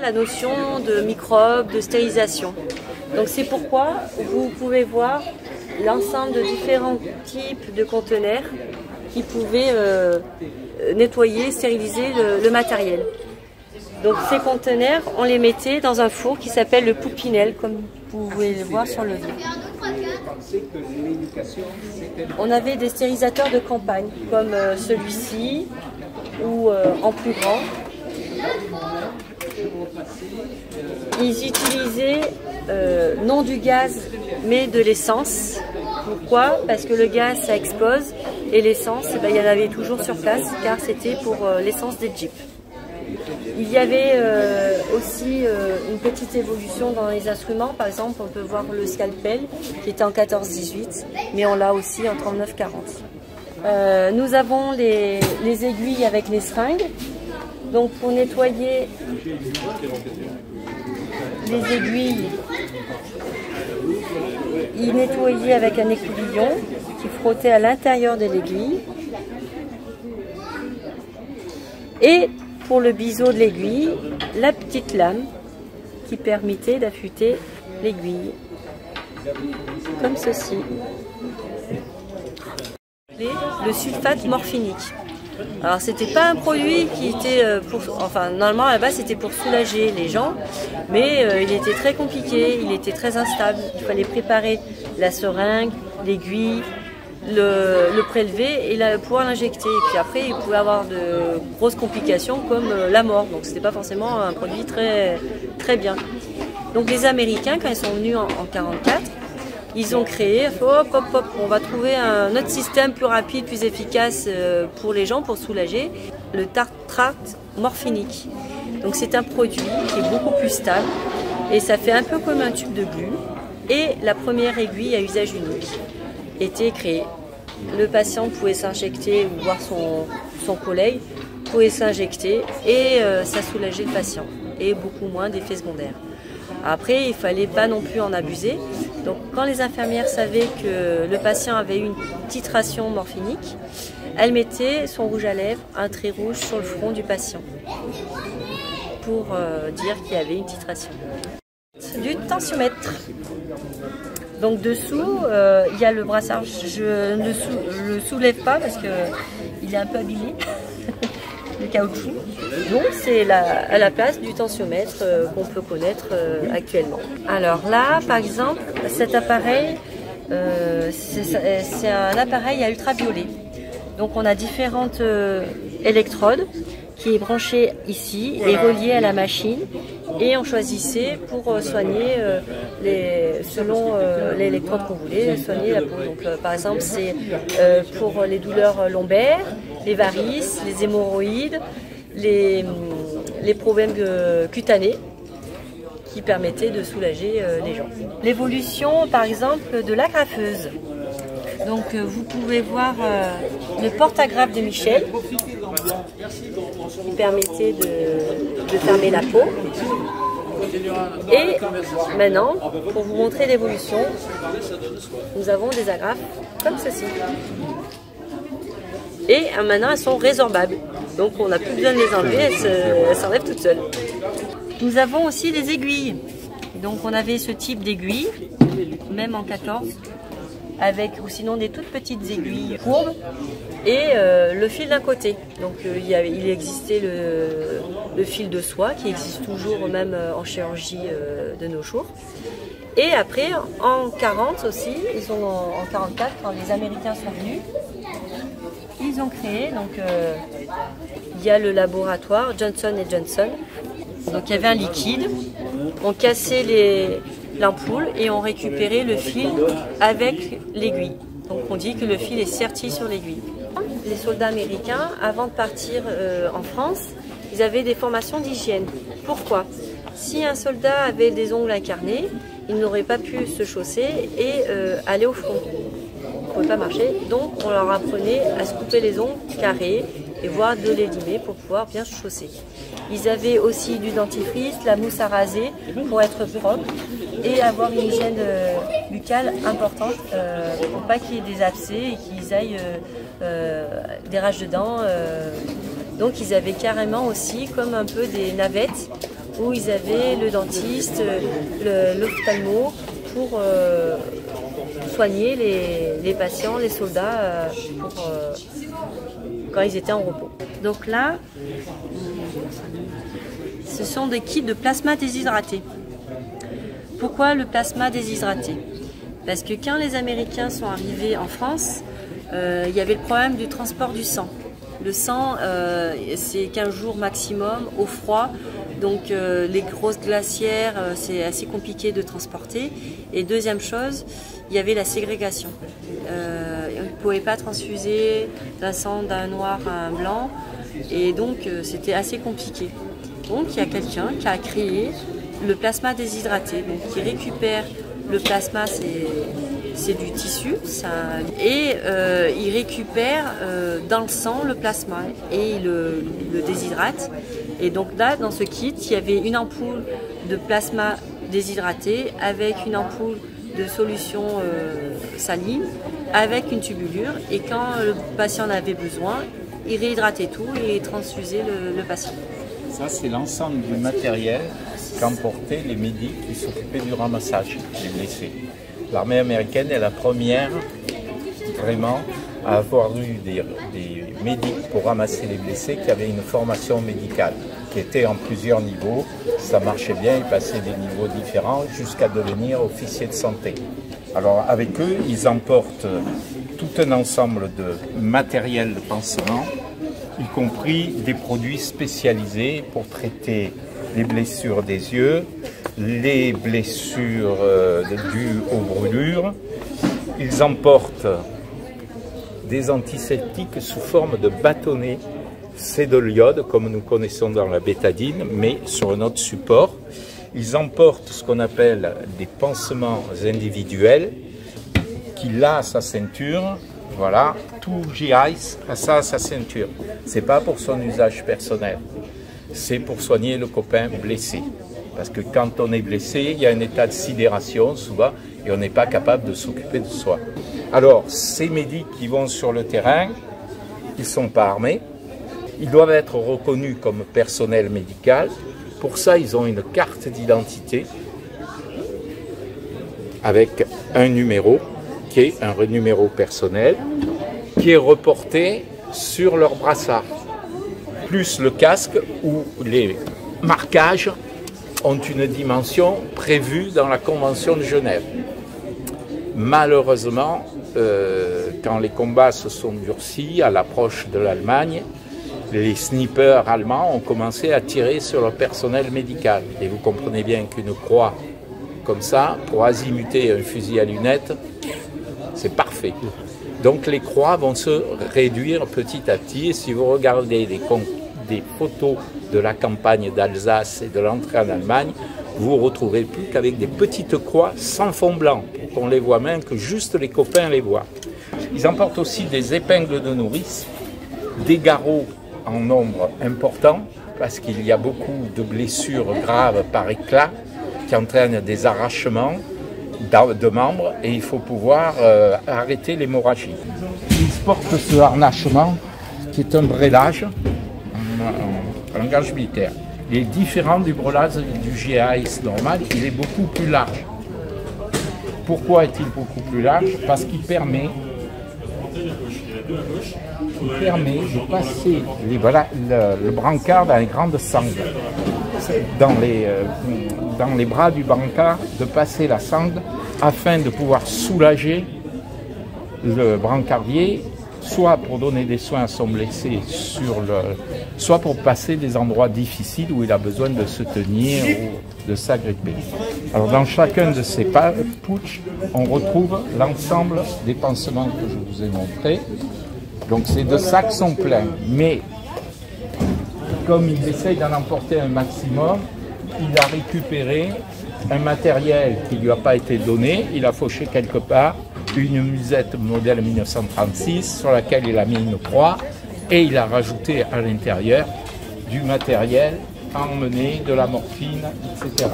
La notion de microbes, de stérilisation. Donc c'est pourquoi vous pouvez voir l'ensemble de différents types de conteneurs qui pouvaient nettoyer, stériliser le matériel. Donc ces conteneurs, on les mettait dans un four qui s'appelle le Poupinel, comme vous pouvez le voir sur le levier. On avait des stérilisateurs de campagne, comme celui-ci, ou en plus grand. Ils utilisaient non du gaz, mais de l'essence. Pourquoi? Parce que le gaz, ça explose, et l'essence, il y en avait toujours sur place, car c'était pour l'essence des Jeeps. Il y avait aussi une petite évolution dans les instruments. Par exemple, on peut voir le scalpel qui était en 14-18, mais on l'a aussi en 39-40. Nous avons les aiguilles avec les seringues. Donc pour nettoyer les aiguilles, ils nettoyaient avec un écouvillon qui frottait à l'intérieur de l'aiguille. Et pour le biseau de l'aiguille, la petite lame qui permettait d'affûter l'aiguille, comme ceci. Le sulfate morphinique. Alors c'était pas un produit qui était normalement à la base c'était pour soulager les gens, mais il était très compliqué, il était très instable. Il fallait préparer la seringue, l'aiguille, le prélever et pouvoir l'injecter. Et puis après, il pouvait avoir de grosses complications comme la mort. Donc c'était pas forcément un produit très bien. Donc les Américains, quand ils sont venus en 1944, ils ont créé, on va trouver un autre système plus rapide, plus efficace pour les gens, pour soulager, le tartrate morphinique. Donc c'est un produit qui est beaucoup plus stable et ça fait un peu comme un tube de glu. Et la première aiguille à usage unique était créée. Le patient pouvait s'injecter ou voir son collègue pouvait s'injecter et ça soulageait le patient et beaucoup moins d'effets secondaires. Après, il ne fallait pas non plus en abuser. Donc quand les infirmières savaient que le patient avait eu une titration morphinique, elles mettaient son rouge à lèvres, un trait rouge sur le front du patient pour dire qu'il y avait une titration. Du tensiomètre. Donc dessous, il y a le brassard. Je ne le soulève pas parce qu'il est un peu abîmé, le caoutchouc. Donc c'est à la place du tensiomètre qu'on peut connaître actuellement. Alors là, par exemple, cet appareil, c'est un appareil à ultraviolet. Donc on a différentes électrodes qui est branché ici et relié à la machine. Et on choisissait pour soigner, selon l'électrode qu'on voulait, soigner la peau. Donc, par exemple, c'est pour les douleurs lombaires, les varices, les hémorroïdes, les problèmes cutanés qui permettaient de soulager les gens. L'évolution, par exemple, de l'agrafeuse. Donc, vous pouvez voir le porte-agrafe de Michel qui permettait de fermer la peau. Et maintenant, pour vous montrer l'évolution, nous avons des agrafes comme ceci. Et maintenant, elles sont résorbables. Donc, on n'a plus besoin de les enlever, elles s'enlèvent toutes seules. Nous avons aussi des aiguilles. Donc, on avait ce type d'aiguille, même en 14, avec ou sinon des toutes petites aiguilles courbes et le fil d'un côté. Donc il existait le fil de soie qui existe toujours même en chirurgie de nos jours. Et après en 40 aussi, en 44 quand les Américains sont venus, ils ont créé, donc il y a le laboratoire Johnson & Johnson. Donc il y avait un liquide, on cassait l'ampoule et on récupérait le fil avec l'aiguille. Donc on dit que le fil est serti sur l'aiguille. Les soldats américains, avant de partir en France, ils avaient des formations d'hygiène. Pourquoi? Si un soldat avait des ongles incarnés, il n'aurait pas pu se chausser et aller au front. Il ne pouvait pas marcher, donc on leur apprenait à se couper les ongles carrés et voire de les limer pour pouvoir bien se chausser. Ils avaient aussi du dentifrice, la mousse à raser pour être propre et avoir une hygiène buccale importante pour pas qu'il y ait des abcès et qu'ils aillent des rages de dents. Donc ils avaient carrément aussi comme un peu des navettes où ils avaient le dentiste, l'ophtalmo pour soigner les patients, les soldats quand ils étaient en repos. Donc là, ce sont des kits de plasma déshydraté. Pourquoi le plasma déshydraté? Parce que quand les Américains sont arrivés en France, il y avait le problème du transport du sang. Le sang, c'est 15 jours maximum au froid, donc les grosses glacières, c'est assez compliqué de transporter. Et deuxième chose, il y avait la ségrégation. On ne pouvait pas transfuser d'un sang d'un noir à un blanc, et donc c'était assez compliqué. Donc il y a quelqu'un qui a créé le plasma déshydraté, donc qui récupère le plasma, c'est du tissu, et il récupère dans le sang le plasma et il le déshydrate. Et donc là, dans ce kit, il y avait une ampoule de plasma déshydraté avec une ampoule de solution saline, avec une tubulure. Et quand le patient en avait besoin, il réhydratait tout et transfusait le patient. Ça, c'est l'ensemble du matériel qu'emportaient les médics qui s'occupaient du ramassage des blessés. L'armée américaine est la première vraiment à avoir eu des médics pour ramasser les blessés qui avaient une formation médicale, qui était en plusieurs niveaux. Ça marchait bien, ils passaient des niveaux différents jusqu'à devenir officiers de santé. Alors avec eux, ils emportent tout un ensemble de matériel de pansement, y compris des produits spécialisés pour traiter les blessures des yeux, les blessures dues aux brûlures. Ils emportent des antiseptiques sous forme de bâtonnets. C'est de l'iode, comme nous connaissons dans la bétadine, mais sur un autre support. Ils emportent ce qu'on appelle des pansements individuels, qu'il a à sa ceinture. Voilà, tout GI a ça à sa ceinture. C'est pas pour son usage personnel, c'est pour soigner le copain blessé. Parce que quand on est blessé, il y a un état de sidération souvent et on n'est pas capable de s'occuper de soi. Alors, ces médics qui vont sur le terrain, ils ne sont pas armés. Ils doivent être reconnus comme personnel médical. Pour ça, ils ont une carte d'identité avec un numéro, qui est un numéro personnel, qui est reporté sur leur brassard, plus le casque où les marquages ont une dimension prévue dans la Convention de Genève. Malheureusement, quand les combats se sont durcis à l'approche de l'Allemagne, les snipers allemands ont commencé à tirer sur le personnel médical. Et vous comprenez bien qu'une croix comme ça, pour azimuter un fusil à lunettes, c'est parfait. Donc les croix vont se réduire petit à petit. Et si vous regardez des photos de la campagne d'Alsace et de l'entrée en Allemagne, vous ne retrouverez plus qu'avec des petites croix sans fond blanc, pour qu'on les voit même, que juste les copains les voient. Ils emportent aussi des épingles de nourrice, des garrots en nombre important, parce qu'il y a beaucoup de blessures graves par éclat qui entraînent des arrachements de membres et il faut pouvoir arrêter l'hémorragie. Ils portent ce harnachement qui est un brelage en langage militaire. Il est différent du brelage du GAS normal, il est beaucoup plus large. Pourquoi est-il beaucoup plus large? Parce qu'il permet de passer le brancard dans les grandes sangles. Dans les bras du brancard, de passer la sangle afin de pouvoir soulager le brancardier, soit pour donner des soins à son blessé, soit pour passer des endroits difficiles où il a besoin de se tenir ou de s'agripper. Alors dans chacun de ces pouches, on retrouve l'ensemble des pansements que je vous ai montrés. Donc ces deux sacs sont pleins, mais comme il essaye d'en emporter un maximum, il a récupéré un matériel qui ne lui a pas été donné, il a fauché quelque part une musette modèle 1936 sur laquelle il a mis une croix et il a rajouté à l'intérieur du matériel emmené, de la morphine, etc.